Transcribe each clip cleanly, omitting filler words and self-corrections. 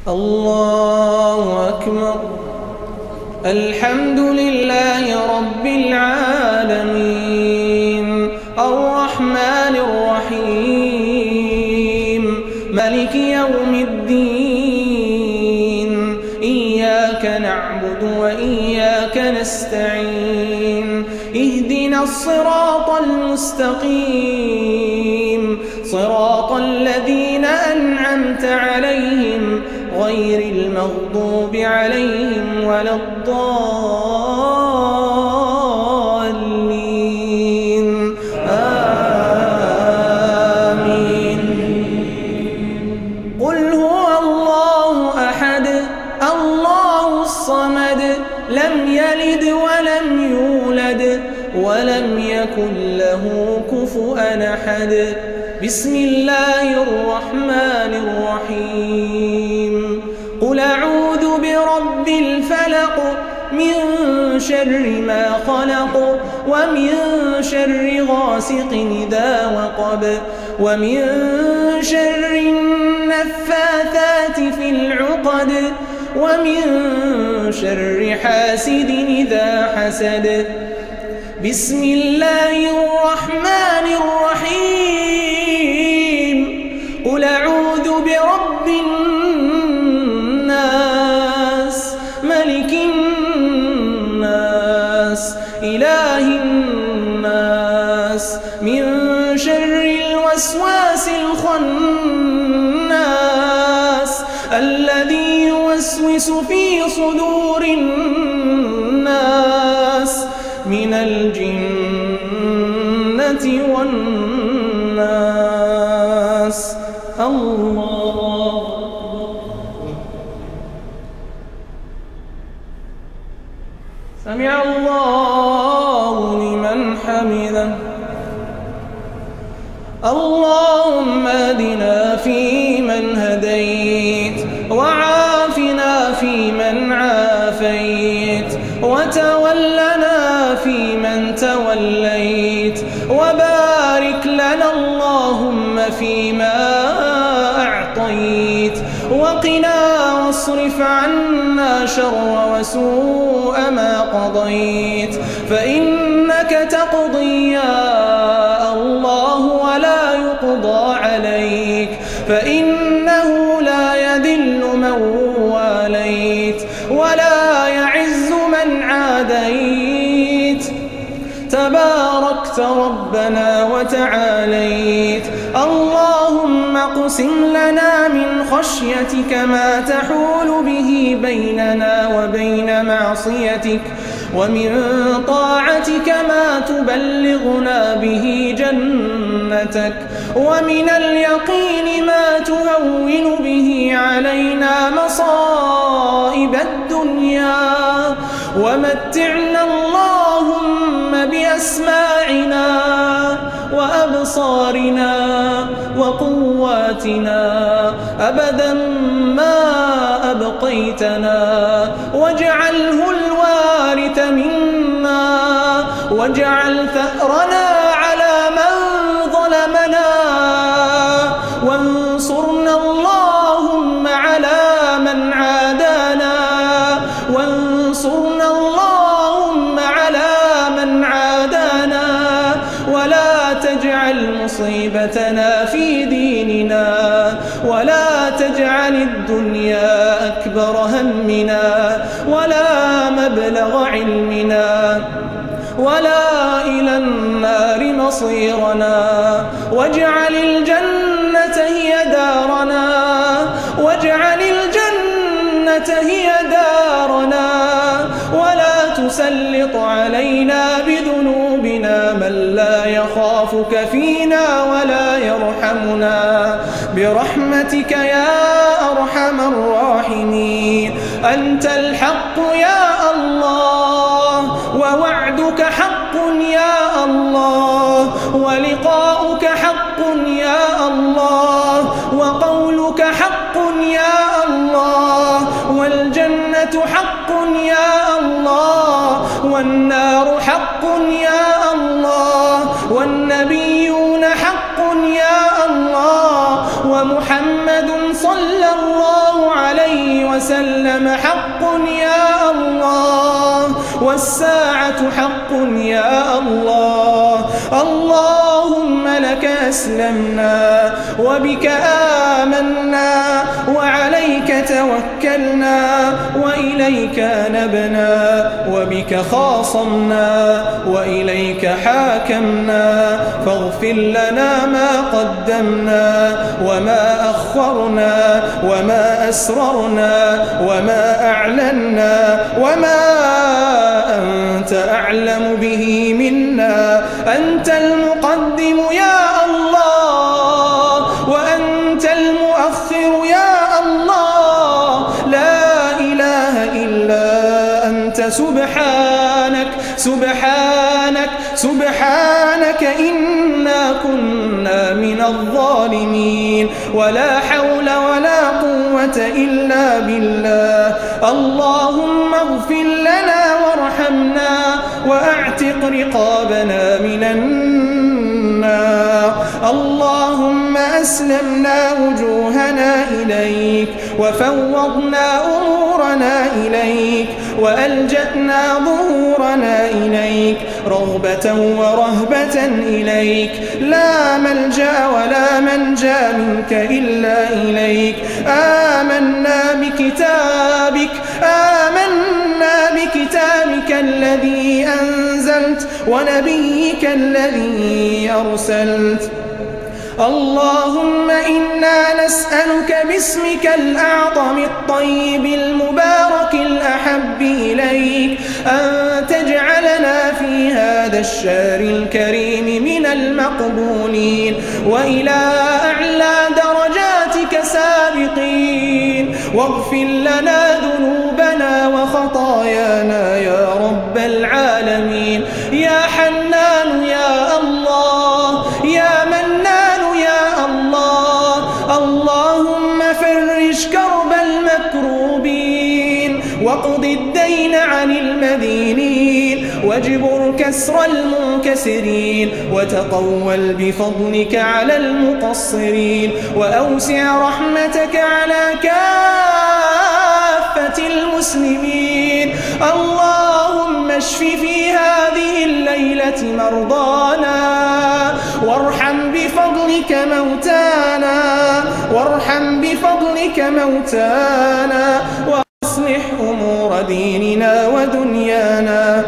الله أكبر. الحمد لله رب العالمين الرحمن الرحيم مالك يوم الدين إياك نعبد وإياك نستعين اهدنا الصراط المستقيم صراط الذين أنعمت عليهم غير المغضوب عليهم ولا الضالين آمين. قل هو الله أحد الله الصمد لم يلد ولم يولد ولم يكن له كفؤا أحد. بسم الله الرحمن الرحيم. قل أعوذ برب الفلق من شر ما خلق ومن شر غاسق إذا وقب ومن شر النفاثات في العقد ومن شر حاسد إذا حسد. بسم الله الرحمن الرحيم. قل أعوذ برب الناس ملك الناس إله الناس من شر الوسواس الخناس الذي يوسوس في صدور الناس من الجنة والناس. الله سمع الله لمن حمده. اللهم اهدنا فيمن هديت وعافنا فيمن عافيت وتولنا فيمن توليت وبارك لنا اللهم فيما أعطيت وقنا واصرف عنا شر وسوء ما قضيت فإنك تقضي يا الله ولا يقضى عليك فإنه لا يذل من واليت ولا يعز من عاديت تباركت ربنا وتعاليت. اللهم اقسم لنا من خشيتك ما تحول به بيننا وبين معصيتك ومن طاعتك ما تبلغنا به جنتك ومن اليقين ما تهون به علينا مصائب الدنيا ومتعنا اللهم بأسماعنا وأبصارنا وقواتنا أبدا ما أبقيتنا واجعله الوارث منا واجعل ثأرنا على من ظلمنا وانصرنا اللهم على من عادانا وانصرنا اللهم على من عادانا ولا تجعل مصيبتنا في ديننا ولا تجعل الدنيا أكبر همنا ولا مبلغ علمنا ولا إلى النار مصيرنا واجعل الجنة هي دارنا واجعل الجنة هي دارنا ولا تسلط علينا بذنوبنا من لا يخافك فينا ولا يرحمنا برحمتك يا أرحم الراحمين. أنت الحق يا الله ووعدك حق يا الله ولقاؤك حق يا الله وقولك حق يا الله والجنة حق يا الله والنار حق يا الله والنبيون حق يا الله ومحمد صلى الله عليه وسلم حق يا الله، والساعة حق يا الله. اللهم لك أسلمنا وبك آمنا وعليك توكلنا وإليك نبنا وبك خاصمنا وإليك حاكمنا، فاغفر لنا ما قدمنا وما أخرنا وما أسررنا وما أعلنا وما أنت أعلم به منا. أنت المقدم يا الله، وأنت المؤخر يا الله، لا إله إلا أنت. سبحانك سبحانك سبحانك إنا كنا من الظالمين، ولا حول ولا قوة إلا بالله. اللهم اغفر لنا وارحمنا وأعتق رقابنا من النار. اللهم أسلمنا وجوهنا إليك وفوضنا أمورنا إليك وألجأنا ظهورنا إليك رغبة ورهبة إليك، لا ملجأ ولا منجا منك إلا إليك. آمنا بكتابك الذي أنزلت ونبيك الذي أرسلت. اللهم إنا نسألك باسمك الأعظم الطيب المبارك الأحب إليك أن تجعلنا في هذا الشهر الكريم من المقبولين وإلى أعلى درجاتك سابقين، واغفر لنا ذنوبنا وخطايانا يا رب العالمين. يا حنان يا الله، يا منان يا الله. اللهم فرج كرب المكروبين واقض الدين عن المدينين واجبر كسر المنكسرين وتقول بفضلك على المقصرين وأوسع رحمتك على كافة المسلمين. اللهم اشف في هذه الليلة مرضانا وارحم بفضلك موتانا واصلح أمور ديننا ودنيانا.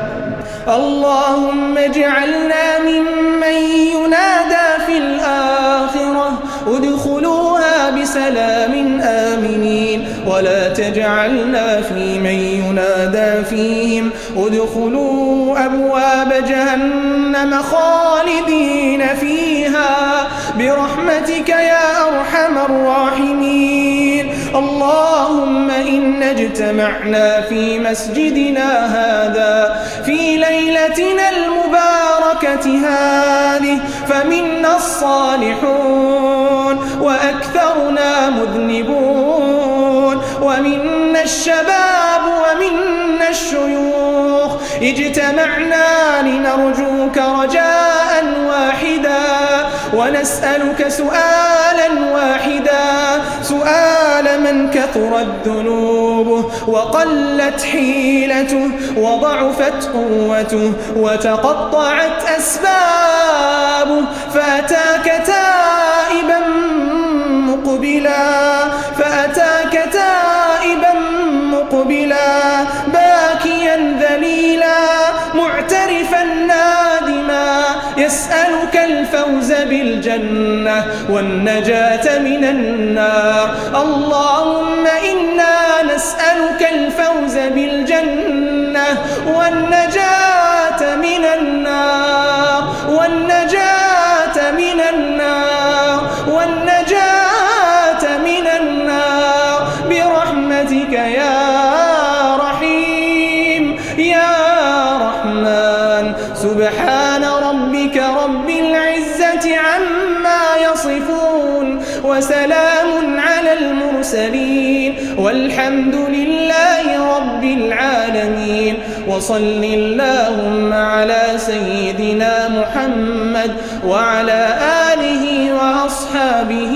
اللهم اجعلنا ممن ينادى في الآخرة ادخلوها بسلام آمنين، ولا تجعلنا في من ينادى فيهم ادخلوا أبواب جهنم خالدين فيها برحمتك يا أرحم الراحمين. اللهم إنا اجتمعنا في مسجدنا هذا في ليلتنا المباركة هذه، فمنا الصالحون وأكثرنا مذنبون، ومنا الشباب ومنا الشيوخ. اجتمعنا لنرجوك رجاء واحدا ونسألك سؤالا واحدا، سؤال من كثرت ذنوبه وقلت حيلته وضعفت قوته وتقطعت أسبابه، فأتاك تائبا مقبلا باكيا ذليلا معترفا نادما، يسألك الفوز بالجنة والنجاة من النار. اللهم إنا نسألك الفوز بالجنة والنجاة من النار والنجاة من النار والنجاة من النار برحمتك يا رحيم يا رحمن. سبحان ربك رب العزة عما يصفون وسلام على المرسلين والحمد لله رب العالمين. وصل اللهم على سيدنا محمد وعلى آله وأصحابه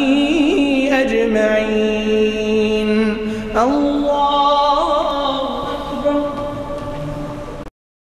أجمعين. الله